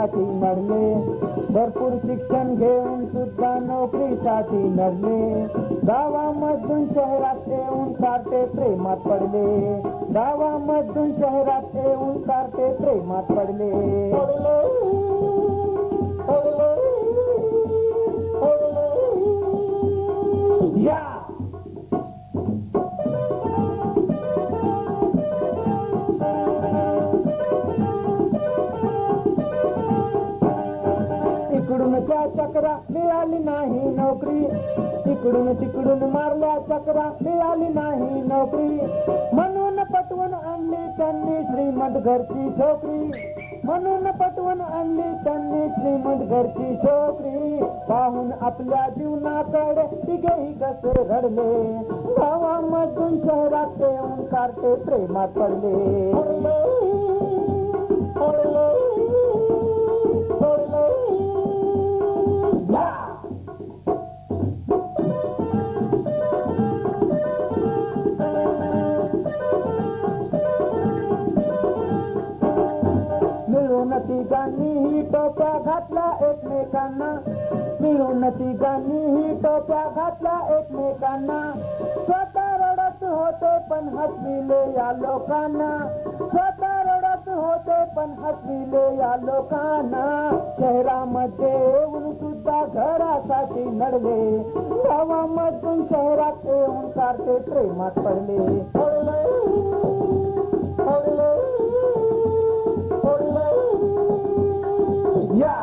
नोकरीसाठी नडले, भरपूर शिक्षण घेऊन सुद्धा नोकरीसाठी नडले, गावामधून शहरात येऊन कार्टे प्रेमात पडले, गावामधून शहरात येऊन कार्टे प्रेमात पडले, या इकडून त्या चक्रा मिळाली नाही नोकरी, इकडून तिकडून मारल्या चक्रा मिळाली नाही नोकरी, म्हणून पटवून आणली त्यांनी श्रीमंत घरची छोकरी, म्हणून पटवून आणली त्यांनी श्रीमंत घरची छोकरी, पाहून आपल्या जीवनाकडे तिघेही कसे रडले, गावामधून शहरात येऊन कार्टे प्रेमात पडले, मिळून तिघांनीही टोप्या घातल्या एकमेकांना, मिळून तिघांनीही टोप्या घातल्या एकमेकांना, स्वतः रडत होते पण हसविले या लोकांना, स्वतः रडत होते पण हसविले या लोकांना, शहरामध्ये येऊन सुद्धा घरासाठी नडले, गावामधून शहरात येऊन कार्टे प्रेमात पडले, या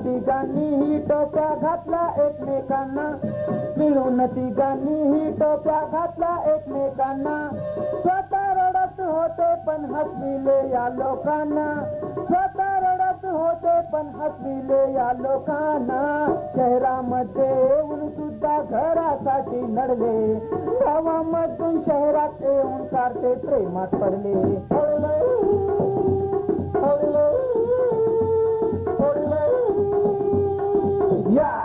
तिघांनीही टोप्या घातल्या एकमेकांना, मिळून तिघांनीही टोप्या घातल्या एकमेकांना, स्वतः रडत होते पण हसविले या लोकांना, स्वतः रडत होते पण हसविले या लोकांना, शहरामध्ये येऊन सुद्धा घरासाठी नडले, गावामधून शहरात येऊन कार्टे प्रेमात पडले, या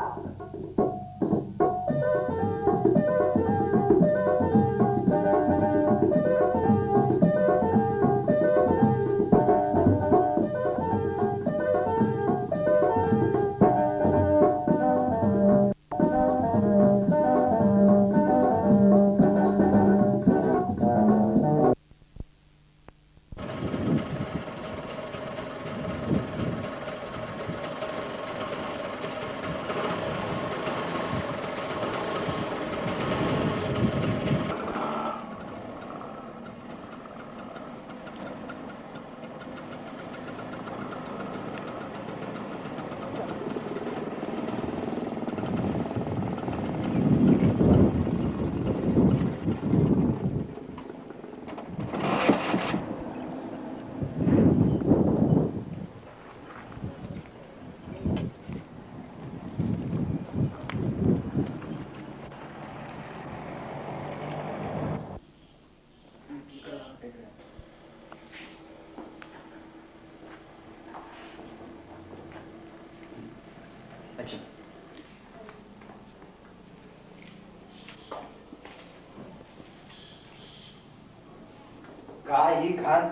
काय ही घाण,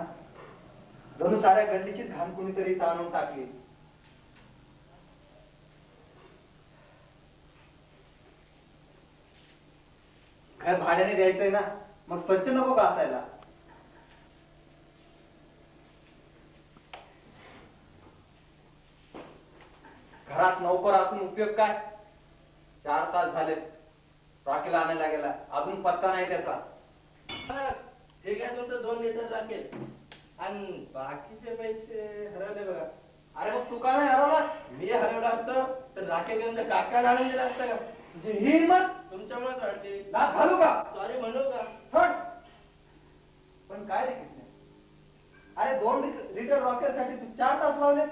जणू साऱ्या गल्लीची घाण कुणीतरी ताणून टाकली. घर भाड्याने द्यायचंय ना, मग स्वच्छ नको का असायला? घरात नोकर असून उपयोग काय? 4 तास झाले राखेला आणायला गेला, अजून पत्ता नाही त्याचा. ठीक आहे, तुमचं 2 लिटर लागेल आणि बाकीचे पैसे हरवले बघा. अरे मग तू का नाही हरवला? मी हरवलं असतं तर राखेल त्यांच्या काका आणून दिलं असतं का? तुझी ही हिंमत तुमच्यामुळेच वाटते. लाथ घालू का? सॉरी म्हणू का? हट. पण काय रे किसने? अरे 2 लिटर रॉकेलसाठी तू 4 तास लावले.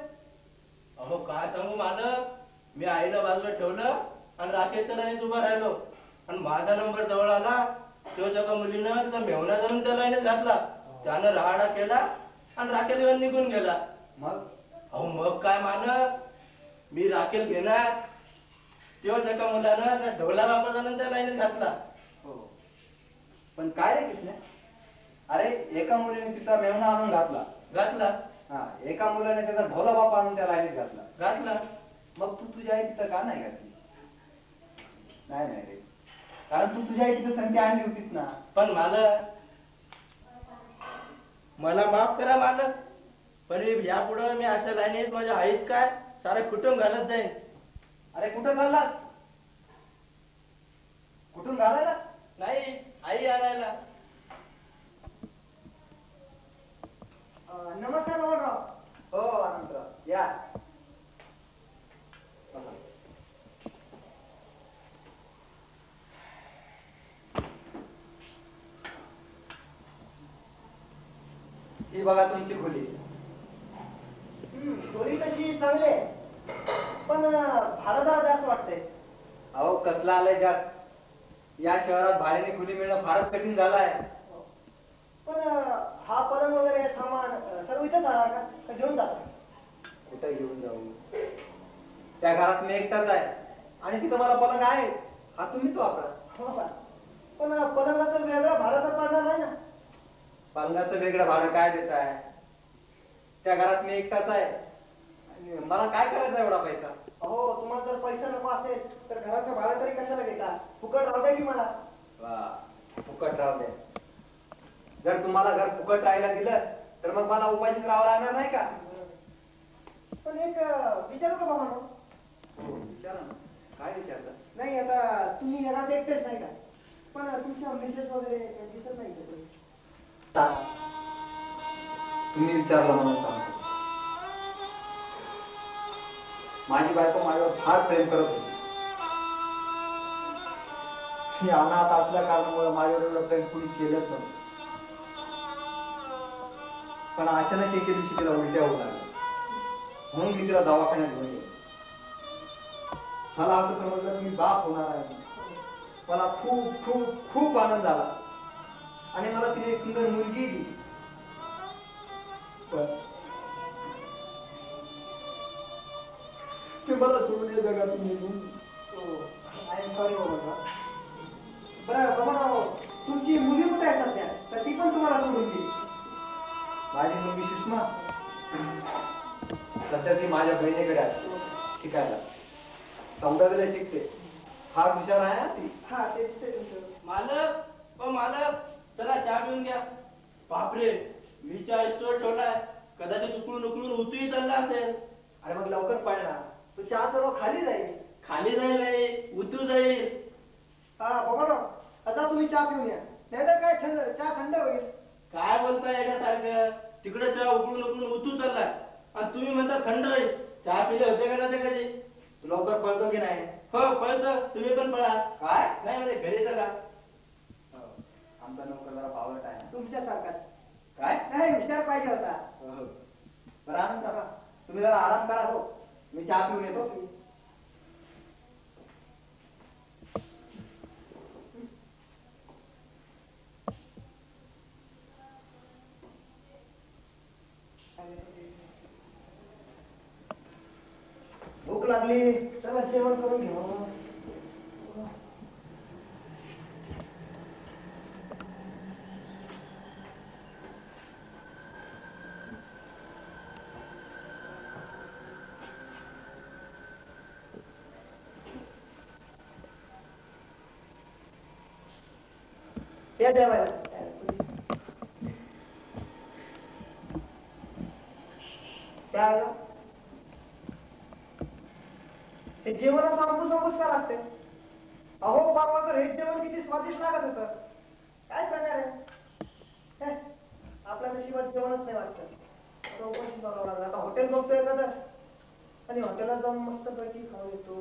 अहो काय सांगू मालक, मी आईला बाजूला ठेवलं आणि राखेलच्या लाईनीत उभा राहिलो आणि माझा नंबर जवळ आला तेव्हा एका मुलीनं तिचा मेवना जाऊन त्या लाईनीत घातला. त्यानं राहाडा केला आणि राखेल घेऊन निघून गेला. मग अहो मग काय मालक, मी राखेल घेणार तेव्हाच एका मुलानं त्या ढोला बापा जाऊन त्या लाईनीत घातला. हो. पण काय रे किसने? अरे एका मुलीने तिचा मेवना आणून घातला. घातला हा, एका मुलाने त्याचा ढोला बाप आणून त्या लाईनीत घातला. घातला मग तू तुझ्या आई तिथं का नाही घातली? नाही नाही रे, कारण तू तुझ्या आई तिथं संख्या आणली होतीस ना. पण मालक मला माफ करा मालक, पण यापुढं मी अशा लाईनीत माझ्या आईच काय सारं कुटुंब घालत जाईन. अरे कुठं चाललास? कुठून घालायला? नाही आई आणायला. नमस्कार बाबाराव. हो अनंतराव, या. बसा. ही बघा तुमची खोली. खोली तशी चांगली आहे, पण भाडं जरा जास्त वाटतंय. अहो कसला आलंय जास्त? या शहरात भाड्याने खोली मिळणं फारच कठीण झालं आहे. पण हा पलंग वगैरे सामान सर्व इथंच राहणार का घेऊन जाता? कुठं घेऊन जाऊ? त्या घरात मी एकटाच आहे आणि तिथं मला पलंग आहे, हा तुम्हीच वापरा. हो का? पण पलंगाचं वेगळं भाडं तर पडणार नाही ना? पलंगाचं वेगळं भाडं काय देत आहे? त्या घरात मी एकटाच आहे आणि मला काय करायचं एवढा पैसा? अहो तुम्हाला जर पैसा नको असेल तर घराचं भाडं तरी कशाला घेता? फुकट राहू द्या की मला. वा, फुकट राहू दे. जर तुम्हाला घर फुकट राहायला दिलं तर मग मला उपाशी राहावं लागणार नाही का? पण एक विचारू का बाबा? हो विचारा ना. काय विचारता? नाही आता तुम्ही घरात एकटेच नाही का? पण तुमच्या मिसेस वगैरे दिसत नाही का कोणी? तुम्ही विचारलं म्हणून सांगतो. माझी बायको माझ्यावर फार प्रेम करत होती. ही अनाथ असल्या कारणामुळे माझ्यावर एवढं प्रेम कुणी केलंच नव्हतं. पण अचानक एके दिवशी तिला उलट्या होऊ लागल्या म्हणून मी तिला दवाखान्यात घेऊन गेलो. मला असं समजलं की मी बाप होणार आहे. मला खूप खूप खूप आनंद झाला आणि मला तिने एक सुंदर मुलगी दिली. पण ते मला सोडून या जगातून निघून. आय एम सॉरी बाबा. बरं बाबा, तुमची मुली कुठे आहे सध्या? तर ती पण तुम्हाला सोडून गेली? माझी मुलगी सुषमा सध्या ती माझ्या बहिणीकडे आहे शिकायला. 14वीला शिकते. फार हुशार आहे ना ती. हा ते दिसतंय तुमचं. मालक ओ मालक, चला चहा पिऊन घ्या. बापरे, मी चहा स्टोर ठेवलाय, कदाचित उकळून उकळून उतूही चालला असेल. अरे मग लवकर पळणार, तो चहा सर्व खाली जाईल. खाली जाईल नाही, उतू जाईल. हा बाबा, आता तुम्ही चहा पिऊन या, नाही तर काय चहा थंड होईल. काय बोलताय येण्यासारखं? तिकडे चहा उकळून उकळून उतू चाललाय आणि तुम्ही म्हणता थंड होईल. चहा पिले होते का नव्हते कधी? तू लवकर पळतो की नाही? हो पळतो, तुम्ही पण पळा. काय? नाही म्हणजे घरी चला. हो, आमचा नोकर जरा बावळट आहे. तुमच्यासारखाच. काय? नाही हुशार पाहिजे होता. हो. बरं आनंद बाबा, तुम्ही जरा आराम करा. हो, मी चहा पिऊन येतो. भूक लागली, चला जेवण करून घेऊ. या जेवायला. काय आलं? हे जेवण असं आंबूस का लागते? अहो बाबा, तर हे जेवण किती स्वादिष्ट लागत होतं. काय करणार आहे? हे, आपल्या नशिबात जेवणच नाही वाटतं. आता उपाशी बघावं लागलं. आता हॉटेल बघतोय का तर आणि हॉटेलला जाऊन मस्त पैकी खाऊ येतो.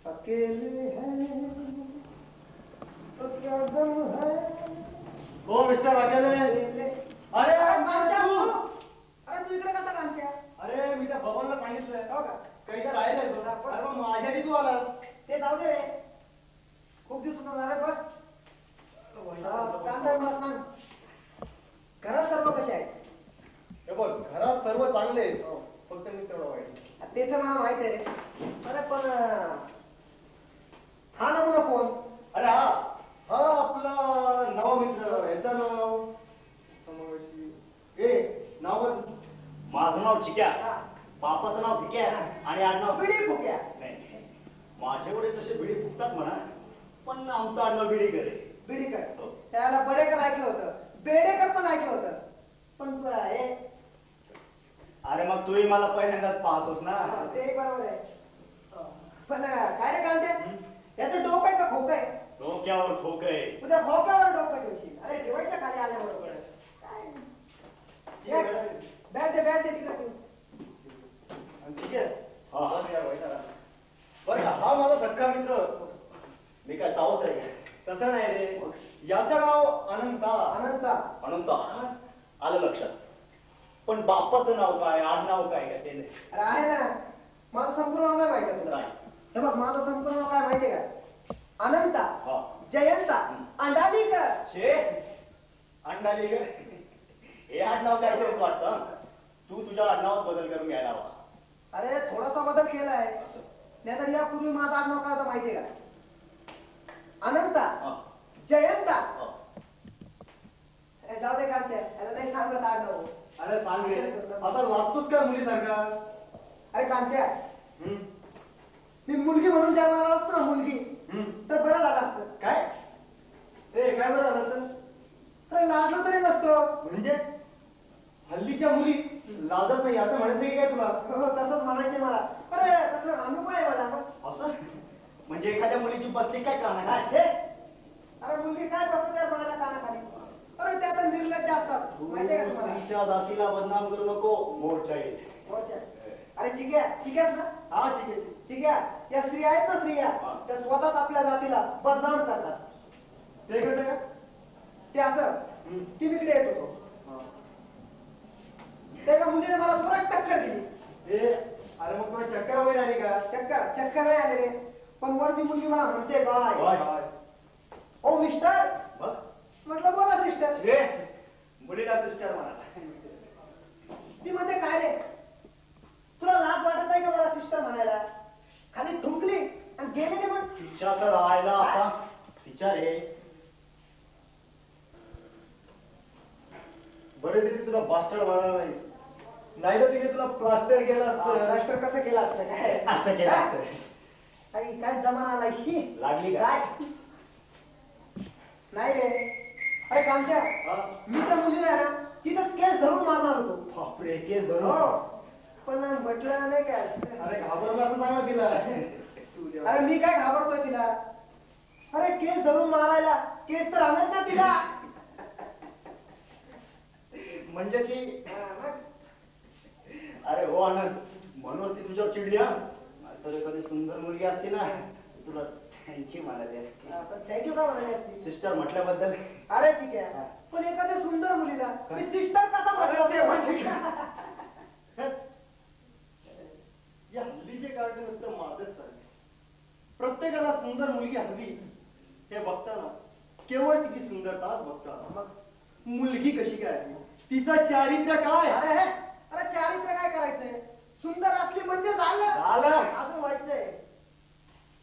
अकेले हैं तो क्या गम है. हो मिस्टर अकेले. अरे अरे तू इकडे कसा कांत्या? अरे मी त्या बबनला सांगितलंय हो का? काही तर राहिलंय तो. अरे मग माझ्या आधी तू आला. ते जाऊ दे रे. खूप दिवस झाले बस. कांदा मला सांग. घरात सर्व कसे आहेत? हे बघ घरात सर्व चांगले आहेत. फक्त मी तेवढं वाईट. ते तर मला माहित आहे रे. अरे पण हा नमुना कोण? अरे हा हा आपला नवा मित्र. याचं नाव ए नाव काय तुझं? माझं नाव चिक्या, बापाचं नाव भिक्या आणि आडनाव बिडी फुक्या. नाही माझ्याकडे तसे बिडी फुकतात म्हणा, पण आमचं आडनाव बिडीकर आहे. बिडीकर. हो. त्याला बडेकर ऐकलं होतं, बेडेकर पण ऐकलं होतं, पण हे अरे मग तूही मला पहिल्यांदाच पाहतोस ना. ते बरोबर आहे. पण काय रे कांते, याचं डोकं आहे का खोकं आहे? डोक्यावर खोक आहे. तुझ्या खोक्यावर डोकं ठेवशील. अरे ठेवायच्या खाली आल्याबरोबर बॅट दे तिकडे ठेव. ठीक आहे. हा. बरं का, हा माझा सख्खा मित्र. मी काय सावध आहे का? तसं नाही रे. याचं नाव अनंता. अनंता. अनंता. आलं लक्षात. पण बापाचं नाव काय, आडनाव काय का ते नाही. अरे आहे ना, माझं संपूर्ण नाव नाही माहिती तुला. नाही. हे बघ माझं संपूर्ण नाव काय माहितीये का? अनंता हा. जयंता अंडालीकर. शे अंडाली ग. हे आडनाव काय तरीच वाटतं. तू तुझ्या आडनावात बदल करून घ्यायला हवा. अरे थोडासा बदल केलाय. नाहीतर यापूर्वी माझं आडनाव काय होतं माहितीये का? अनंता हा. जयंता. हा. जाऊ दे कांते, याला नाही सांगत आडनाव. अरे सांग रे. आता वागतोच का मुलीसारखा? अरे कांत्या, हम्म. मी मुलगी म्हणून जन्माला असतो ना, मुलगी, हम्म. तर बरं झालं असतं. काय ए काय बरं झालं तर? तर लाजलो तरी नसतो. म्हणजे हल्लीच्या मुली लाजत नाही असं म्हणायचं की काय तुला? हो तसंच म्हणायचे मला. अरे तसं अनुभव आहे मला. असं म्हणजे एखाद्या मुलीची बसली काय काम काय हे? अरे मुलगी काय बसते त्या म्हणायला कानाखाली. अरे त्या तर निर्लज्ज असतात माहितीये का तुम्हाला? तिच्या जातीला बदनाम करू नको. मोर्चा येईल. मोर्चा. अरे ठीक आहे ना? हा ठीक आहे. ठीक आहे. या स्त्रिया आहेत ना, स्त्रिया हा. त्या स्वतःच आपल्या जातीला बदनाम करतात. ते कसं का? ते असं ती तिकडे येत होतो. त्या मुलीने मला परत टक्कर दिली. ए अरे मग तुला चक्कर वगैरे आली का? चक्कर नाही आले रे. पण वरती मुलगी मला म्हणते काय? काय? ओ मिस्टर. मग म्हटलं बोला सिस्टर. शे मुलीला सिस्टर म्हणा. ती म्हणते काय रे, तुला लाज वाटत नाही का मला सिस्टर म्हणायला? खाली थुंकली आणि गेलेली. पण तिच्या तर राहायला आता तिच्या रे. बरे तरी तुला बास्टर्ड म्हणाला नाही. नाही तर तिने तुला प्लास्टर केलं असतं. प्लास्टर कसं केलं असतं काय? असं केलं असतं. काय जमाना आलाय शी. लागली का? काय नाही रे. अरे कांत्या, हा? मी त्या मुलीला आहे ना तिथं केस धरून मारणार होतो. बापरे केस हो धरून. पण म्हटलं नाही काय. अरे घाबरला असं सांगा तिला. अरे मी काय घाबरतोय तिला? अरे केस धरून मारायला केस तर हवेत ना तिला. म्हणजे ती हा, मग. अरे हो आनंद म्हणून ती तुझ्यावर चिडली. हा तर एखादी सुंदर मुलगी असते ना तुला थँक्यू म्हणाली असती. हा, पण थँक्यू का म्हणाली असती? सिस्टर म्हटल्याबद्दल. अरे ठीक आहे. पण एखाद्या सुंदर मुलीला मी सिस्टर कसा अरे ते म्हणजे म्हटलं? या हल्लीचे कार्टून नुसतं माझच चालले. प्रत्येकाला सुंदर मुलगी हवी हे बघताना केवळ तिची सुंदरताच बघताना मग मुलगी कशी काय आहे, तिचं चारित्र्य काय. अरे चारित्र्य काय करायचंय? सुंदर असली म्हणजे झालं. झालं. अजून व्हायचंय.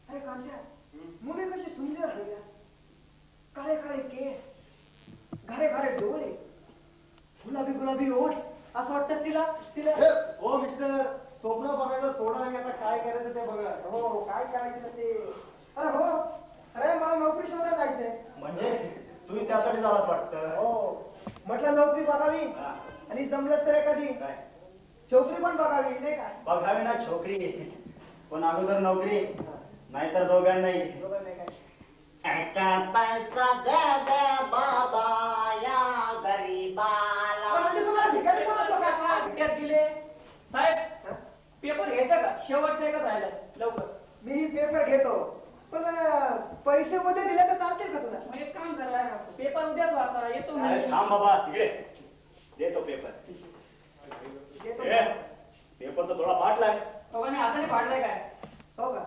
अरे कांत्या, मुली कशी सुंदर हव्या. काळे काळे केस, घारे घारे डोळे, गुलाबी गुलाबी ओठ. असं वाटतं तिला तिला हो मिस्टर, स्वप्न बघायला सोडा आणि आता काय करायचं ते बघा. हो काय करायचं ते. अरे हो, अरे मला नोकरी शोधायला जायचंय. म्हणजे तुम्ही त्यासाठी झालाच वाटतं. हो म्हटलं नोकरी बघावी हा. आणि जमलं तर एखादी काय छोकरी पण बघावी नाही का? बघावी ना छोकरी, पण अगोदर नोकरी, नाहीतर दोघांनाही. बरोबर नाही काय? का पैसा दे दे बाबा या गरीबाला. म्हणजे तुम्हाला भिकारी बोलतो का? विद्यार्थी दिले साहेब पेपर घ्यायचा का शेवटचा एकच राहिला लवकर. मी पेपर घेतो पण पैसे उद्या दिले तर चालतील का तुला? मग एक काम करा पेपर उद्याच वाचा येतो मी. अरे थांब बाबा तिकडे देतो पेपर. घेतो. पेपर तर थोडा फाटलाय. दोघांनी हाताने फाडलाय काय हो का?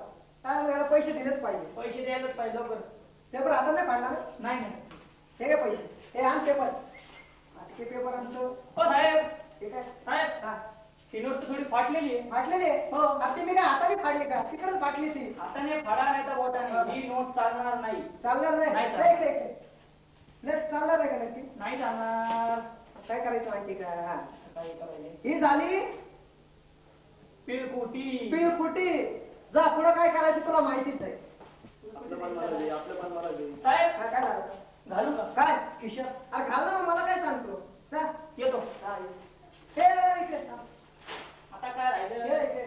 काय मग याला पैसे दिलेच पाहिजे. पैसे द्यायलाच पाहिजे लवकर. पेपर हातात नाही फाडला ना? नाही नाही हे घे पैसे. हे आण पेपर. आजचे पेपर आणतो. हो साहेब ठीक आहे. साहेब हा. ही नोट तर थोडी फाटलेली आहे. फाटलेली आहे? हो. आता ती मी काय हाताने फाडली का? तिकडेच फाटली ती. हाताने फाडा नाही तर बोटाने ही नोट चालणार नाही. चालणार नाही? नाही चालणार. इकडे, इकडे. नेट चालणार नाही का नक्की? नाही चालणार. काय करायचं माहिती का? हा. काय करायचे ही झाली पिळकुटी. पिळकुटी. जा पुढे काय करायचं तुला माहितीच आहे. साहेब काय काय झालं? घालू का काय? खिशात अरे घाल ना मग, मला काय सांगतो? जा. येतो. हा, ये. हे इकडे जा. आता काय हे राहिलं इकडे.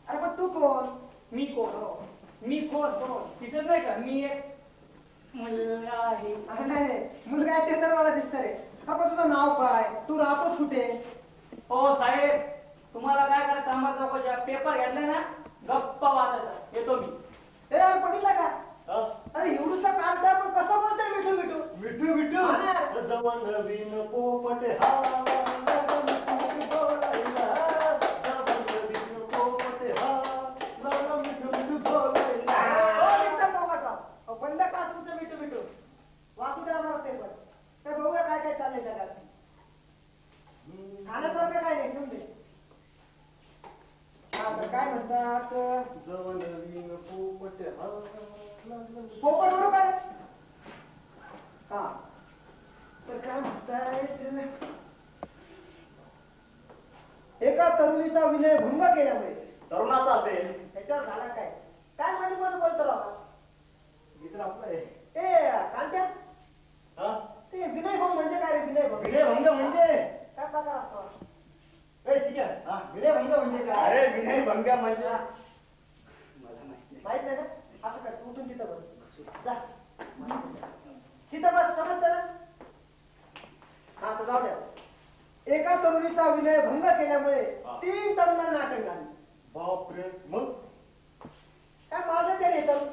अरे पण तू कोण? मी कोण मी कोण दिसत नाही का मी एक मुलगा आहे. अरे नाही नाही, मुलगा आहे ते तर मला दिसतं रे. अरे पण तुझं नाव काय? तू राहतोस कुठे? हो साहेब तुम्हाला काय करायचं आम्हाला चौकशा पेपर घेतला ना गप्पा वाचायचा येतो मी. ए यार बघितलं का? हा? अरे एवढूसा काढता पण कसं बोलतोय मिठू मिठू? मिठू मिठू हा ना. जवळ नवीन पोपट हा मिठू बोलायला. जवळ नवीन पोपट हा मिठू मिठू बोलायला. हो, एकदम मोकाटा. हो, बंद का तुमचं मिठू मिठू? वाचू द्या मला पेपर. तर बघूया काय काय चाललंय जगात. खाण्यासारखं काय नाही, ठेवून दे. हा तर काय म्हणतात? जवळ नवीन पोपट हा पोपट उडू काय? हा तर काय म्हणतायत? एका तरुणीचा विनय भंग केल्यामुळे तरुणाचा असेल. त्याच्यावर झाला काय? काय मध्ये मध्ये बोलतो राव? मित्र आपलं आहे. ते कांत्या, हा? ते विनयभंग म्हणजे काय रे? विनयभंग विनयभंग म्हणजे काय प्रकार असतो? ए, ठीक आहे. हा, विनयभंग म्हणजे काय? अरे विनयभंग म्हणजे मला माहिती माहित नाही ना? असं काय तू उठून तिथं बस. जा तिथं बस, समजतं ना? हा तर जाऊ द्या. एका तरुणीचा विनय भंग केल्यामुळे हा. 3 तरुणांना अटक झाली. बापरे. मग काय माझं ते रे तरुण?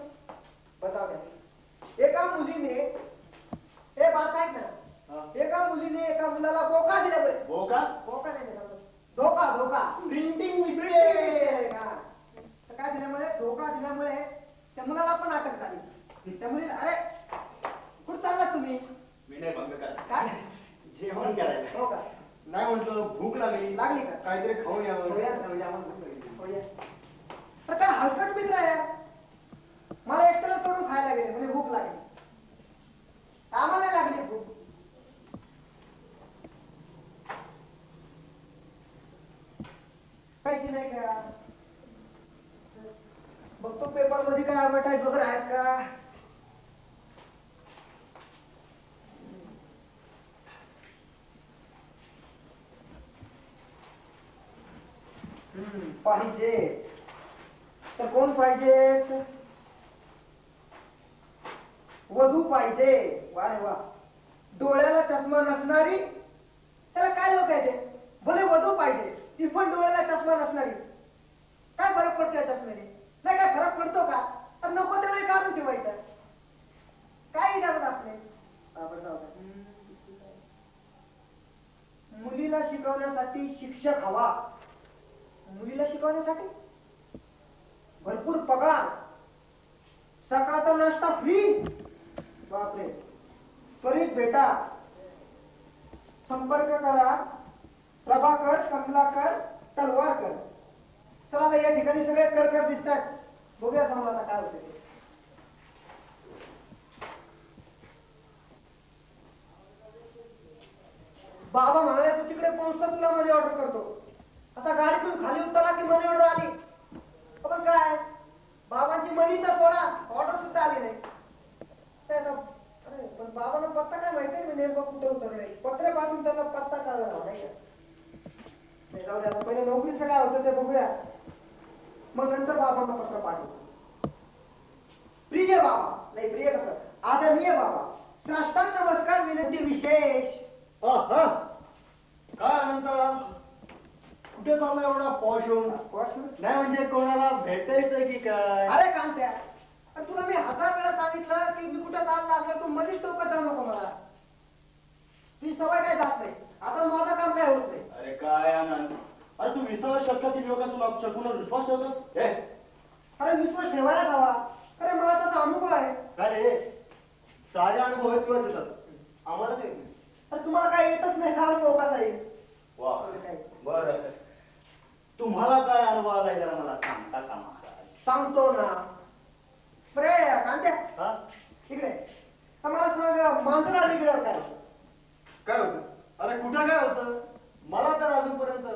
बताव द्या. एका मुलीने हे बात ऐक हा. ना. एका मुलीने एका मुलाला बोका दिल्यामुळे बोका बोका नाही देणार. धोका धोका प्रिंटिंग मिस्टेक. हा. तर काय दिल्यामुळे धोका दिल्यामुळे त्या मुलाला पण अटक झाली. त्या मुलीला अरे कुठं चाललात तुम्ही? विनयभंग करा. काय? जेवण करायला. हो का? नाही म्हटलं भूक लागली. लागली का? काहीतरी खाऊन यावं. खाऊया. म्हणजे आम्हाला भूक लागली. हो या. तर काय हलकट मित्र आहे. मला एकट्याला सोडून खायला गेले म्हणजे भूक लागली. आम्हाला नाही लागली भूक. काहीची नाही का? बघतो पेपर मध्ये काय ऍडव्हर्टाईज वगैरे आहेत का? पाहिजे तर कोण पाहिजेत? वधू पाहिजे. वा रे वा. डोळ्याला चष्मा नसणारी त्याला काय लोक आहे ते? भले वधू पाहिजे ती पण डोळ्याला चष्मा नसणारी. काय फरक पडतो या चष्म्याने? नाही काय फरक पडतो का? तर नको त्यावेळी काढून ठेवायचं. काय इरादा आपले? मुलीला शिकवण्यासाठी शिक्षक हवा. मुलीला शिकवण्यासाठी भरपूर पगार, सकाळचा नाश्ता फ्री. बापरे. त्वरित भेटा. संपर्क करा. प्रभाकर कमलाकर तलवारकर. चला आता या ठिकाणी सगळे करकर दिसतात. बघूया समोर आता काय होते ते. बाबा म्हणाले तू तिकडे पोहोचतो तुला मनी ऑर्डर करतो. आता गाडीतून खाली उतरला की मनी ऑर्डर आली. पण काय बाबांची मनी तर सोडा ऑर्डर सुद्धा आली नाही. अरे पण बाबांना पत्ता काय माहिती आहे? नेमकं कुठे उतरले. पत्र पाठवून त्यांना पत्ता कळला नाही का? जाऊ द्या. पहिले नोकरीचं काय होतं ते बघूया. मग नंतर बाबांना पत्र पाठवू. प्रिय बाबा, नाही प्रिय कसं, आदरणीय बाबा, साष्टांग नमस्कार विनंती विशेष. काय म्हणता? कुठे चालला एवढा पॉश होऊन? नाही म्हणजे कोणाला भेटायचं की काय? अरे कांत्या, अरे तुला मी 1000 वेळा सांगितलं की मी कुठं चालला असलं तू मध्येच टोकत जाऊ नको मला. ती सवय काय जात नाही. आता माझं काम काय होत नाही. अरे काय आनंद, अरे तू 20व्या शतकातील लोक तुला शकुनावर विश्वास ठेवतो? अरे विश्वास ठेवायला हवा. अरे मला त्याचा अनुभव आहे. काय रे, सारे अनुभव आहेत तुला देतात, आम्हाला ते. अरे तुम्हाला काय येतच नाही का अनुभव कसा येईल? वा, बरं. तुम्हाला काय अनुभव आलाय जरा मला सांगता का महाराज? सांगतो ना. बरे कांत्या, हा? इकडे मला सांग, मांजरा गेल्यावर काय होतं? काय होतं? अरे कुठं काय होतं? मला तर अजूनपर्यंत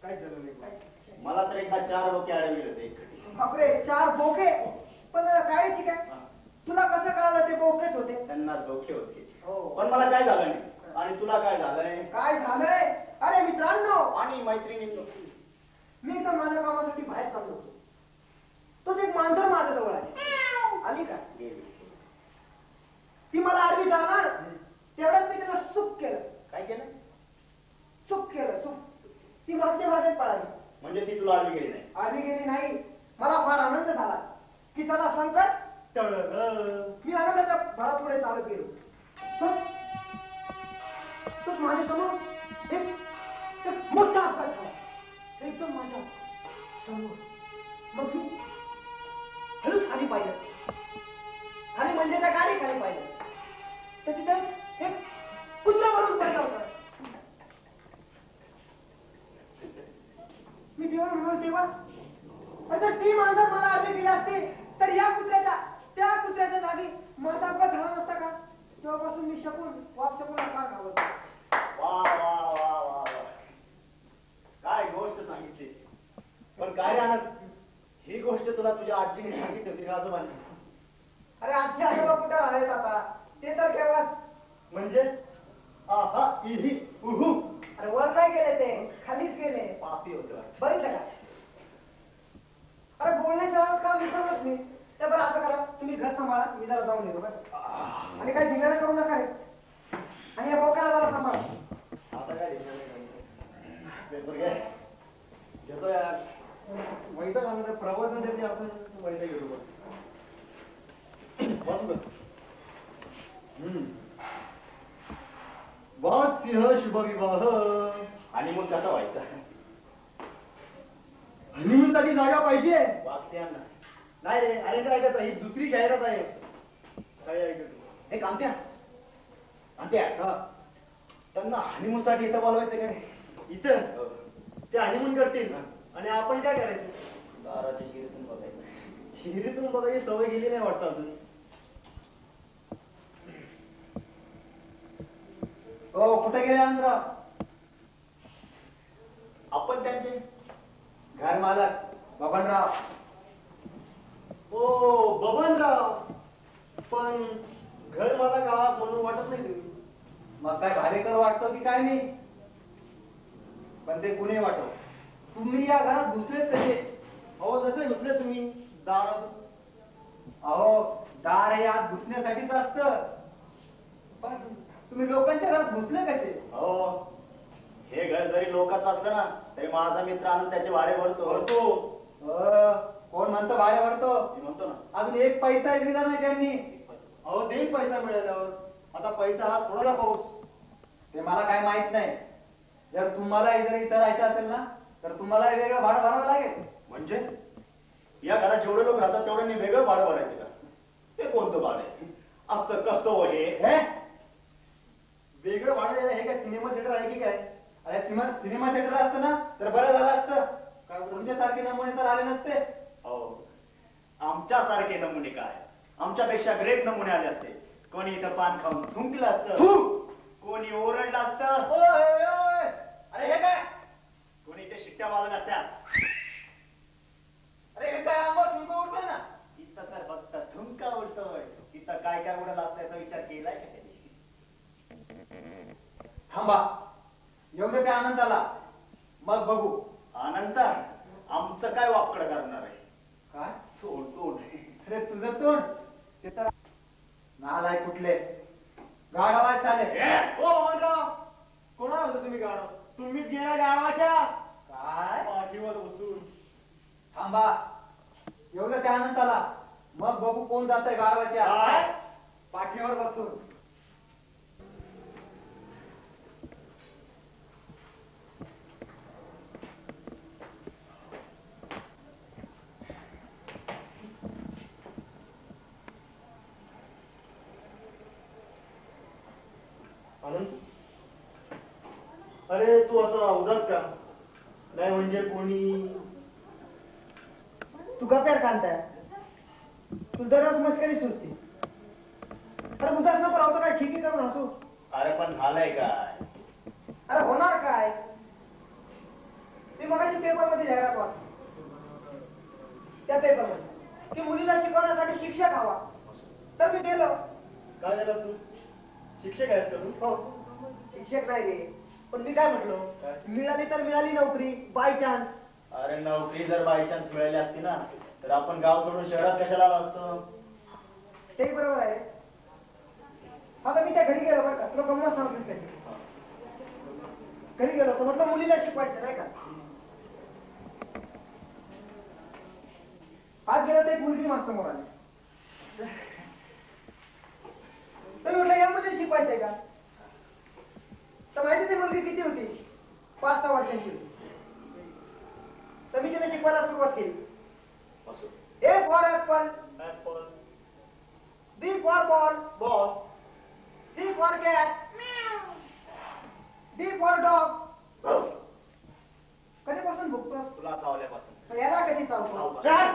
काय झालं नाही. मला तर एकदा 4 डोके अडविले होते एक खटी. बापरे, 4 बोके? पण काय ठीक आहे, तुला कसं कळालं ते बोकेच होते? त्यांना डोके होते, हो. पण मला काय झालं नाही. आणि तुला काय झालंय? काय झालंय? अरे मित्रांनो आणि मैत्रिणींनो, मी एकदा माझ्या कामासाठी बाहेर चाललो होतो. तोच एक मांजर माझ्या जवळ आहे. आली का? ती मला आडवी जाणार, तेवढ्याच मी त्याला सुख केलं. काय केलं? सुख केलं, सुख. ती मागच्या भागात पळाली. म्हणजे ती तुला आडवी गेली नाही? आडवी गेली नाही. मला फार आनंद झाला की त्याला संकट टळलं. मी आनंदाच्या भरात पुढे चालत गेलो. तोच माझ्या समोर एक मोठा अपघात झाला. एकदम माझ्या समोर. मग मी हळूच खाली पाहिलं. खाली म्हणजे त्या गाडी खाली पाहिलं तर तिथे एक कुत्रा वरून पडला होता. मी जेव्हा म्हणून तेव्हा जर ती माणसं मला आडवी गेली असते तर या त्या कुत्र्याच्या जागी माझा अपघात झाला नसता का? तेव्हापासून मी शकुनला फार घाबरतो. वा वा वा वा वा, काय गोष्ट सांगितली. पण काय राहणार, ही गोष्ट तुला तुझ्या आजीने सांगितली होती का आजोबांनी? अरे आजी आजोबा कुठे राहत आता? ते तर केव्हाच. म्हणजे आहा इही उहू. अरे वर नाही गेले, ते खालीच गेले. पापी होते वाटतं. बघितलं का? अरे बोलण्याच्या वेळेस का विसरलोच मी. ते बरं असं करा, तुम्ही घर सांभाळा, मी जरा जाऊन येतो बरं. आणि काही धिंगाणा करू नका रे. आणि या बोकाला जरा सांभाळा. आता काय घेतो यार, वैद्य आणलं प्रवचन देते आपण, वैद्य घेतो बघ. वाद सिंह शुभविवाह. हनीमून कसा व्हायचा? हनीमून साठी जागा पाहिजे. वागसिंहांना नाही रे, अरे ऐकत ही दुसरी जाहिरात आहे. काय ऐकत? हे कांत्या त्यांना हनीमून साठी इथं बोलवायचं काय? इथं ते हनीमून करतील आणि आपण काय करायचं? दाराच्या शिरीतून बघायचं. शिरीतून बघायची सवय गेली नाही वाटतं अजून. हो, कुठे गेले आनंदराव? आपण त्यांचे घर मालक बबनराव. ओ बबनराव, पण घर मला गावात म्हणून वाटत नाही तुम्ही. मग काय भाडेकर वाटतो की काय मी? पण ते कुणी वाटो, तुम्ही या घरात घुसलेच कसे? अहो जसे घुसले तुम्ही दारात. अहो दार हे आत घुसण्यासाठीच असतं. पण तुम्ही लोकांच्या घरात घुसले कसे? हो, हे घर जरी लोकांचं असलं ना तरी माझा मित्र आणून त्याचे भाडे भरतो. कोण म्हणतो भाडे भरतो? मी म्हणतो ना. अजून एक पैसा दिला नाही त्यांनी. अहो देईल पैसा मिळाल्यावर. आता पैसा हा थोडा पाऊस. ते मला काय माहित नाही. जर तुम्हाला जर इथं राहायचं असेल ना तर तुम्हाला वेगळं भाडं भरावं लागेल. म्हणजे या घरात जेवढे लोक राहतात तेवढ्यांनी वेगळं भाडं भरायचं का? ते कोणतं भाडे? असं कसं हो हे? वेगळं भाडं हे काय सिनेमा थिएटर आहे की काय? अरे सिनेमा थिएटर असतं ना तर बरं झालं असतं. काय तुमच्यासारखे नमुने तर आले नसते. हो, आमच्यासारखे नमुने काय, आमच्यापेक्षा ग्रेट नमुने आले असते. कोणी इथं पान खाऊन थुंकलं असतं, कोणी ओरडलं असतं. अरे हे काय? कोणी इथे शिट्ट्या वाजवल्या असत्या. अरे हे काय आंबा थुंक उडतोय ना? इथं तर फक्त थुंका उडतोय. इथं काय काय उडत असल्याचा विचार केलाय का त्यांनी? थांबा, येऊ दे त्या आनंदाला, मग बघू. आनंद आमचं काय वापकड करणार आहे? काय? तोंड. अरे तुझं तोंड ते तर नालाय कुठले गाढवाय चाले ओ बबनराव कोणा होतं तुम्ही गाडव तुम्हीच गेला गाडवाच्या काय पाठीवर बसून थांबा एवढं त्या अनंताला मग बघू कोण जातंय गाढवाच्या काय? पाठीवर बसून आनंद अरे तू असा उदास का नाही म्हणजे कोणी तू गप्यार कांताय तू दररोज मस्करी सुटते अरे उदास नको राहतो काय ठिकी करून हसू अरे पण झालंय काय अरे होणार काय मी मगाशी पेपर मध्ये जाहिरात वाचली त्या पेपर मध्ये की मुलीला शिकवण्यासाठी शिक्षक हवा तर मी गेलो काय झालं तू शिक्षक आहेस का तू हो शिक्षक नाही रे पण मी काय म्हटलो काय? मिळाली तर मिळाली नोकरी बाय चान्स अरे नोकरी जर बाय चान्स मिळाली असती ना तर आपण गाव सोडून शहरात कशाला आलो असतो तेही बरोबर आहे आता मी त्या घरी गेलो बरं का तुला गंमत सांगतो त्याची घरी गेलो तर म्हटलं मुलीला शिकवायचं नाही का आज गेलो तर एक मुलगी माझ्या समोर आली तर म्हटलं यामध्ये शिकवायचंय का तर माहिती ती मुलगी किती होती 5-6 वर्षांची होती तर मी तिला शिकवायला सुरुवात केली A for apple, B for ball, C for cat, D for dog. कधीपासून भुकतोस तुला चावल्यापासून तर याला कधी चालतो काय?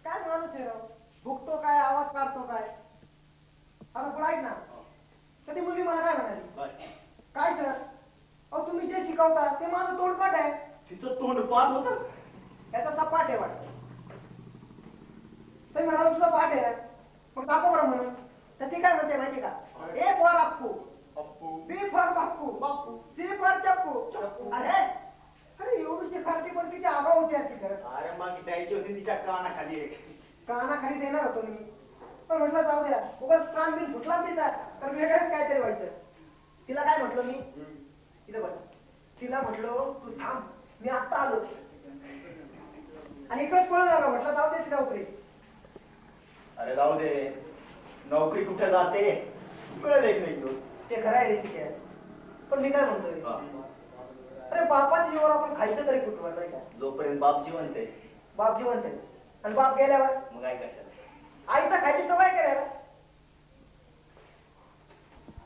काय म्हणालो शेराव भुकतो काय आवाज काढतो काय आता पुढे ऐक ना तर ती मुलगी मला काय म्हणाली काय सर अहो तुम्ही जे शिकवता ते माझं तोंडपाठ आहे तिचं तोंड पाठ होतं याचा सपाट आहे वाटतं तर म्हणाला तुझा पाठ आहे मग दाखव बरं म्हणून तर ती काय म्हणते माहिती का A for Appu Appu B for Bappu Bappu C for चप्पू चप्पू. अरे अरे एवढी खालती पण किती आगाऊ होती अशी खरं अरे मग द्यायची होती तिच्या कानाखाली एक कानाखाली देणार होतो मी पण म्हटलं जाऊ द्या उगाच कान बिन फुटला तिचा तर वेगळंच काहीतरी व्हायचं तिला काय म्हटलं मी तिला बस तिला म्हटलं तू थांब मी आत्ता आलो आणि इकडंच पळून आलो म्हटलं जाऊ दे तिला नोकरी अरे जाऊ दे नोकरी कुठे जाते मिळेल एक नाही दिवस ते खरं आहे रे ठीक आहे पण मी काय म्हणतोय अरे बापाच्या जीवावर आपण खायचं तरी कुठवर नाही का जोपर्यंत बाप जिवंत आहे बाप जिवंत आहे आणि बाप गेल्यावर मग काय कशाला आईचा खायची सवय करायला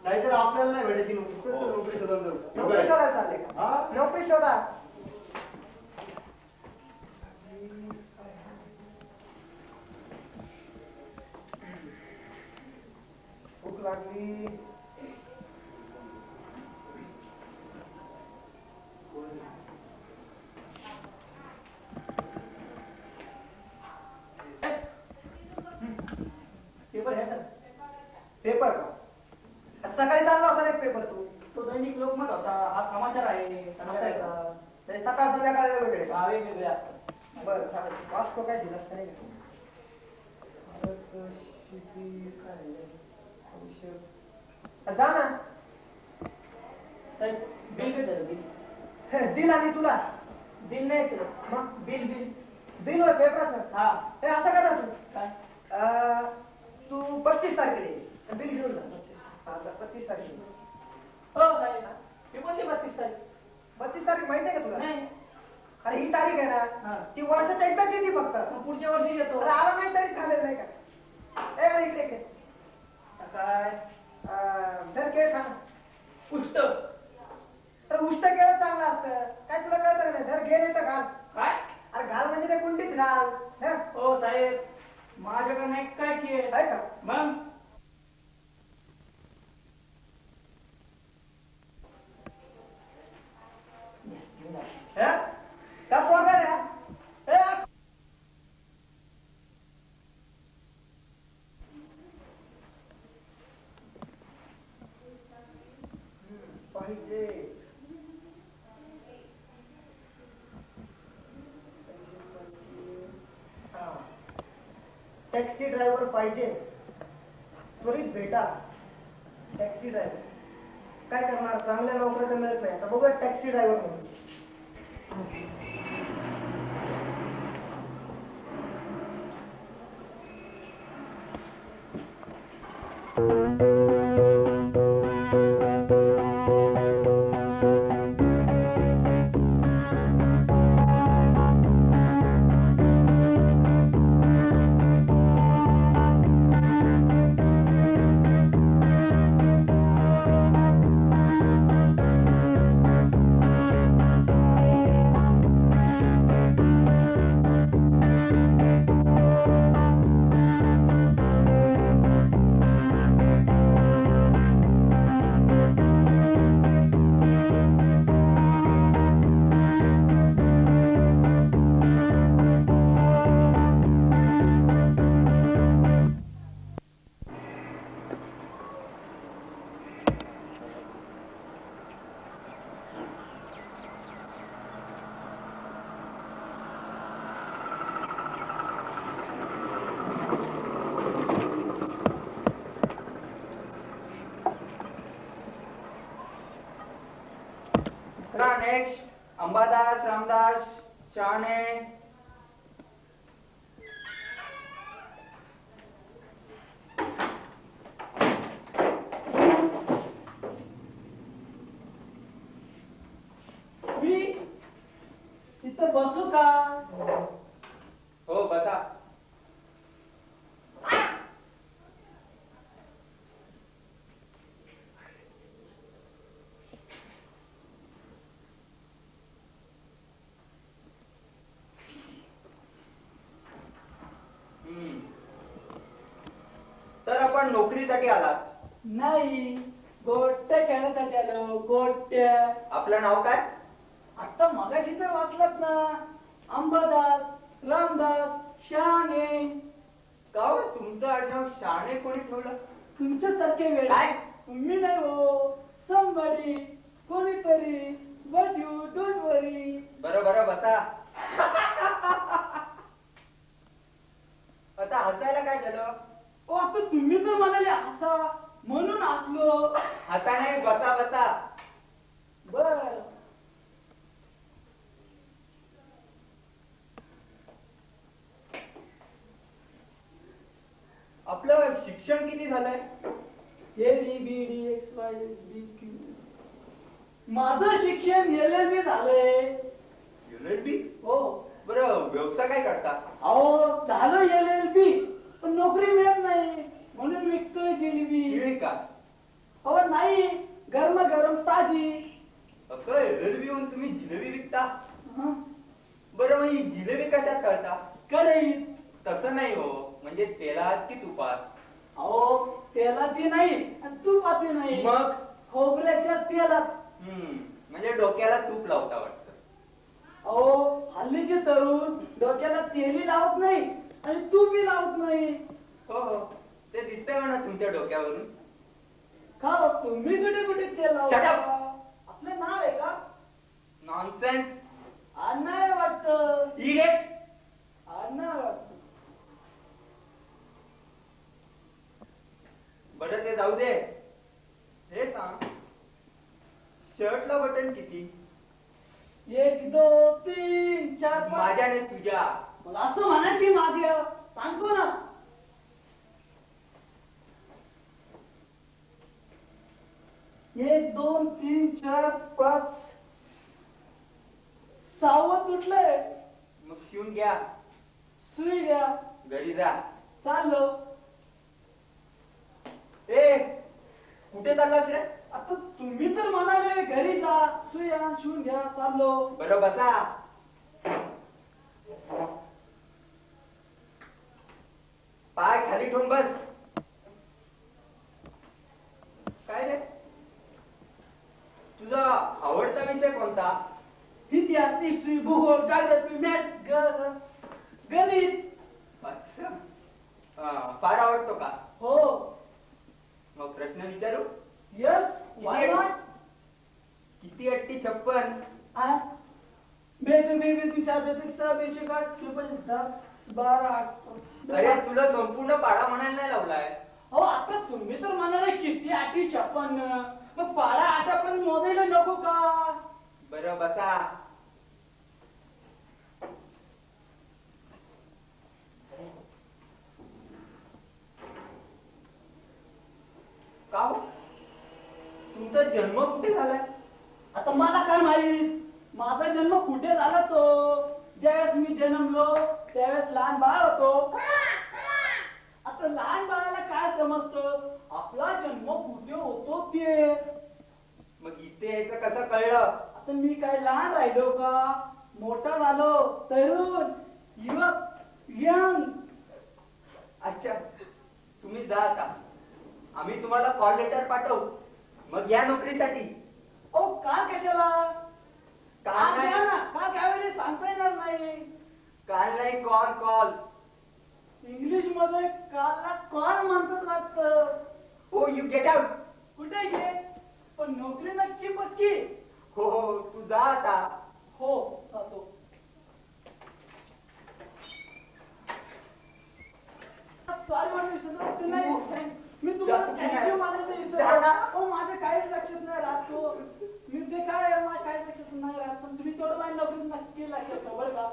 नाहीतर आपल्याला नाही भेटायची नोकरी हो. नोकरी शोधून देऊ नोकरी शोधायला चालले का हा? नोकरी शोधा भूक लागली पेपर आहे का पेपर का सकाळी चालला होता एक पेपर तू तो दैनिक लोकमत होता हा समाचार आहे असं आहे का? तरी सकाळ संध्याकाळ वेगवेगळे हा वेगवेगळे असतात बरं चालेल वाचतो काय दिलास का नाही भारत शेती काय औषध जा ना साहेब बिल किती झालं बिल दिल आणि तुला बिल नाही सर मग बिल बिल बिल वर पेपराचं हा हे असं कर ना तू काय तू 35 तारखेला ये. बिल घेऊन जा 35 तारखेला हो साहेब ही कोणती 32 तारीख 32 तारीख माहिती आहे का तुला नाही अरे ही तारीख आहे हा. ना ती वर्षात एकदाच येते फक्त मग पुढच्या वर्षी येतो अरे आला नाही तरी झालेलं नाही का ए अरे इकडे इकडे. काय धर केळ खा पुस्तक तर उष्ट केळं चांगलं असतं काय तुला कळतं का नाही धर घे नाही तर घाल काय अरे घाल म्हणजे ते कुंडीत घाल हं? हो साहेब माझ्याकडे नाही काय की आहे का मग हं? का पोरगा रे हा? ए, पाहिजे हा. टॅक्सी ड्रायव्हर पाहिजे, त्वरित भेटा. टॅक्सी ड्रायव्हर काय करणार, चांगल्या नोकऱ्या तर मिळत नाही. आता बघूया टॅक्सी ड्रायव्हर म्हणून. नेक्स्ट अंबादास रामदास शहाणे. मी तिथं बसू का? हो बसा. तर आपण नोकरीसाठी आलात? नाही, गोट्या खेळण्यासाठी आलो. गोट्या. आपलं नाव काय? आता मगाशी तर वाचलात ना, अंबादास रामदास शहाणे. का हो, तुमचं आडनाव शहाणे कोणी ठेवलं? तुमच्यासारखे वेळ काय? मी नाही हो, somebody, कोणीतरी. बट यू डोंट वरी. बरं बरं बसा. आता हसायला काय झालं? ओ आता तुम्ही तर म्हणाले हसा, म्हणून हसलो. हसा नाही, बसा बसा. बर. आपलं शिक्षण किती झालंय? ABBDXYZBQ. माझं शिक्षण LLB झालंय. LLB? हो. बरं, व्यवसाय काय करता? अहो झालं LLB, पण नोकरी मिळत नाही, म्हणून विकतोय जिलेबी. शिळी का? हो नाही, गरम गरम ताजी. असं LLB होऊन तुम्ही जिलेबी विकता? हं? बरं, मग ही जिलेबी कशात करता? कढईत. तसं नाही हो, म्हणजे तेलात की तुपात? अहो तेलाची नाही आणि तुपाची नाही, मग? खोबऱ्याच्या तेलात. म्हणजे डोक्याला तूप लावता वाटतं. अहो हल्लीचे तरुण डोक्याला तेली लावत नाही आणि तूपही लावत नाही. हो हो, ते दिसतंय म्हणा तुमच्या डोक्यावरून. का हो, तुम्ही कुठे कुठे तेल Shut up. लावता? आपलं नाव आहे का? नॉनसेन्स. नाही वाटत. इडियट. नाही वाटत. बरं ते जाऊ दे. हे सांग, शर्टला बटन किती? 1 2 3 4 5. माझ्याने तुझ्या. मला असं म्हणा की माझ्या. सांगतो ना. 1 2 3 4 5. 6वं तुटलंय. मग शिवून घ्या. सुई द्या. घरी जा. चाललो. ए, कुठे चाललास रे? आता तुम्ही तर म्हणाले घरी जा, सुई आणा, शिवून घ्या. चाललो. बरं बसा. पाय खाली ठेवून बस. काय रे, तुझा आवडता विषय कोणता? इतिहास, हिस्ट्री, भूगोल, जाग्रफी, मॅथ, गणित. अच्छा. फार आवडतो का? हो. मग प्रश्न विचारू? Yes, why not. किती 8 56? बेसिक 4 बेसिक 6 बेसिक 8 ट्रिपल 10 12 अरे तुला संपूर्ण पाडा म्हणायला नाही लावलाय. हो आता तुम्ही तर म्हणाले किती 856, मग पाडा 8 पण मोजायला नको का? बरं बसा. का हो? तुमचा जन्म कुठे झालाय? आता मला काय माहित माझा जन्म कुठे झाला तो. ज्यावेळेस मी जन्मलो त्यावेळेस लहान बाळ होतो. आता लहान बाळाला काय समजतं आपला जन्म कुठे होतो ते. मग इथे यायचं कसं कळलं? आता मी काय लहान राहिलो का? मोठा झालो, तरुण, युवक, यंग. अच्छा तुम्ही जा आता. आम्ही तुम्हाला कॉल लेटर पाठवू. मग या नोकरीसाठी. ओ काल कशाला? काल नाही. द्या ना. काल त्यावेळेस सांगता येणार नाही. काल नाही, कॉल कॉल. इंग्लिश मध्ये कालला कॉल म्हणतात वाटतं. हो यू गेट आउट. कुठे गे? पण नोकरी नक्की पक्की. हो हो तू जा आता. हो जातो. सॉरी म्हणून विसरलो. ते नाही मी तुम्हाला थँक्यू म्हणायचं विसरलो. हो माझं काहीच लक्षात नाही राहतो. मी ते काय माझ्या काहीच लक्षात नाही राहत. पण तुम्ही तेवढं माझ्या नोकरी नक्की लक्षात ठेवा बरं का.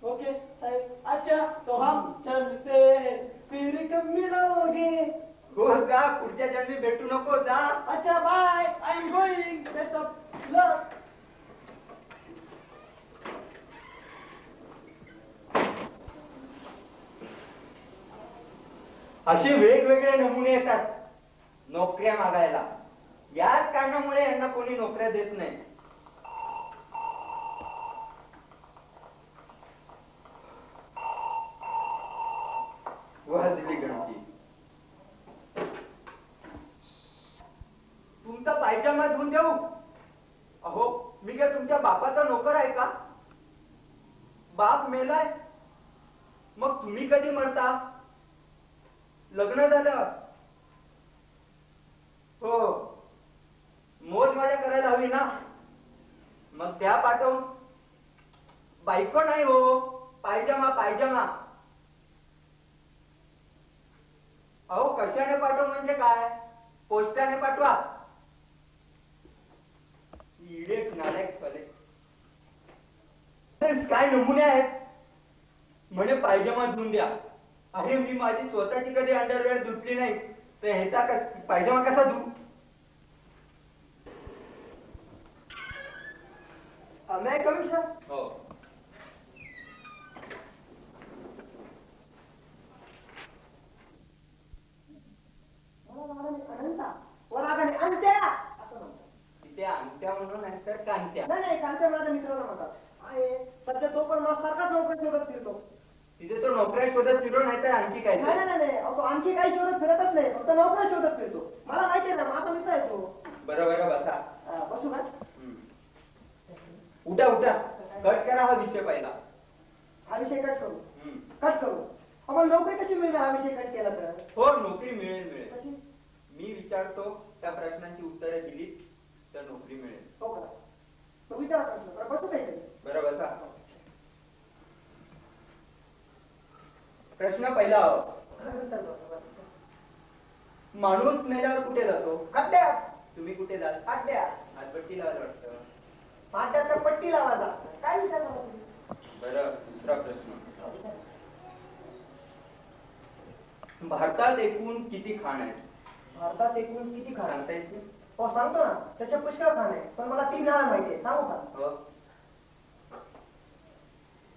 ओके साहेब. अच्छा तो हम चलते हैं फिर कब मिलोगे. हो जा. पुढच्या जन्मी भेटू नको. जा. अच्छा bye. I am going. Best of luck. असे वेगवेगळे नमुने येतात नोकऱ्या मागायला. याच कारणामुळे यांना कोणी नोकऱ्या देत नाही. वाजली घंटी. तुमचा पायजामा धुवून देऊ? अहो मी काय तुमच्या बापाचा नोकर आहे का? बाप मेलाय मग तुम्ही कधी मरता? लग्न झालं हो. मोज मजा करायला हवी ना. मग त्या पाठवून. बायको नाही हो. पायजामा पायजामा. अहो कशाने पाठव म्हणजे काय? पोस्टाने पाठवा. इडेक नालायक फले. काय नमुने आहेत. म्हणे पायजामा धुवून द्या. अरे मी माझी स्वतःची कधी अंडरवेअर धुतली नाही तर ह्याचा पायजामा कसा धुवू? मैं कमी सर. हो. वरागाने अंत्या असं म्हणतात. तिथे अंगठ्या म्हणून नाही तर कांत्या. नाही कांत्या माझ्या मित्राला म्हणतात. आहे सध्या तो पण माझ्यासारखाच नोकरी शोधत फिरतो. तिथे तो नोकऱ्या शोधत फिरो नाही तर आणखी काय? नाही तो आणखी काही शोधत फिरतच नाही. फक्त नोकऱ्या शोधत फिरतो. मला माहिती आहे ना माझा मित्र आहे तो. बरोबर बसा. बसू का? उठा उठा. कट करा हा विषय पहिला. हा विषय कट करू. आपण नोकरी कशी मिळणार हा विषय कट केला तर? हो नोकरी मिळेल मिळेल. कशी? मी विचारतो त्या प्रश्नांची उत्तरे दिली तर नोकरी मिळेल. हो का? तो विचारा प्रश्न. बरं बसू काही बरोबर बसा. प्रश्न पहिला. माणूस मेल्यावर कुठे जातो? खड्ड्यात. तुम्ही कुठे जाल? खड्ड्यात. हातपट्टी लावायला वाटतं. पाट्यातल्या पट्टी लावायचा. काय विचारलं तुम्ही? बरं दुसरा प्रश्न. भारतात एकूण किती खाण आहेत? भारतात एकूण किती खाण? सांगता येते? हो सांगतो ना. त्याचे पुष्कळ खाण आहे. पण मला 3 नाव माहिती आहे. सांगू का? हो.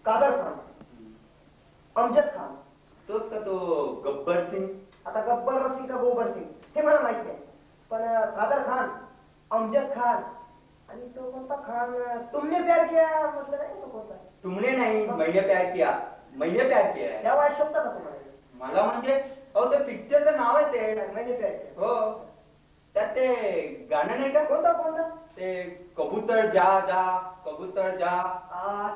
कादर खान, अमजद खान. तोच का तो गब्बर सिंग? आता गब्बर सिंग का गोबर सिंग हे मला माहिती आहे. पण कादर खान, अमजद खान आणि तो कोणता खान? तुमने प्यार किया म्हटलं नाही तो कोणता? तुमने नाही मैंने प्यार किया. मैंने प्यार किया है. या वाय शब्द का तुम्हाला? मला म्हणजे अहो ते पिक्चरचं नाव आहे ते. मैंने प्यार किया. हो. त्यात ते गाणं नाही का? कोणता? ते कबूतर जा जा कबूतर जा.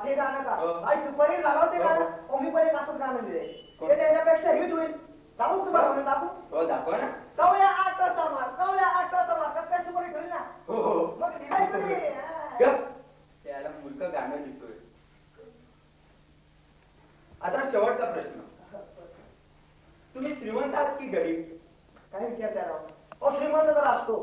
ते गाणं का? हो. आई सुपरहिट झालं होते हो, गाणं. हो. मी पण एक असंच गाणं लिहिलंय. कोण? ते त्याच्यापेक्षा हिट होईल. दाखवू तुम्हाला म्हणून दाखवू? हो दाखवा ना. कवळ्या 8 वाजता मार. कसं काय सुपरहिट होईल ना? हो हो. मग लिहाय कधी? गप. त्याला मूर्ख गाणं लिहितोय. आता शेवटचा प्रश्न, तुम्ही श्रीमंत आहात की गरीब? काय विचारता राव? श्रीमंत तर असतो,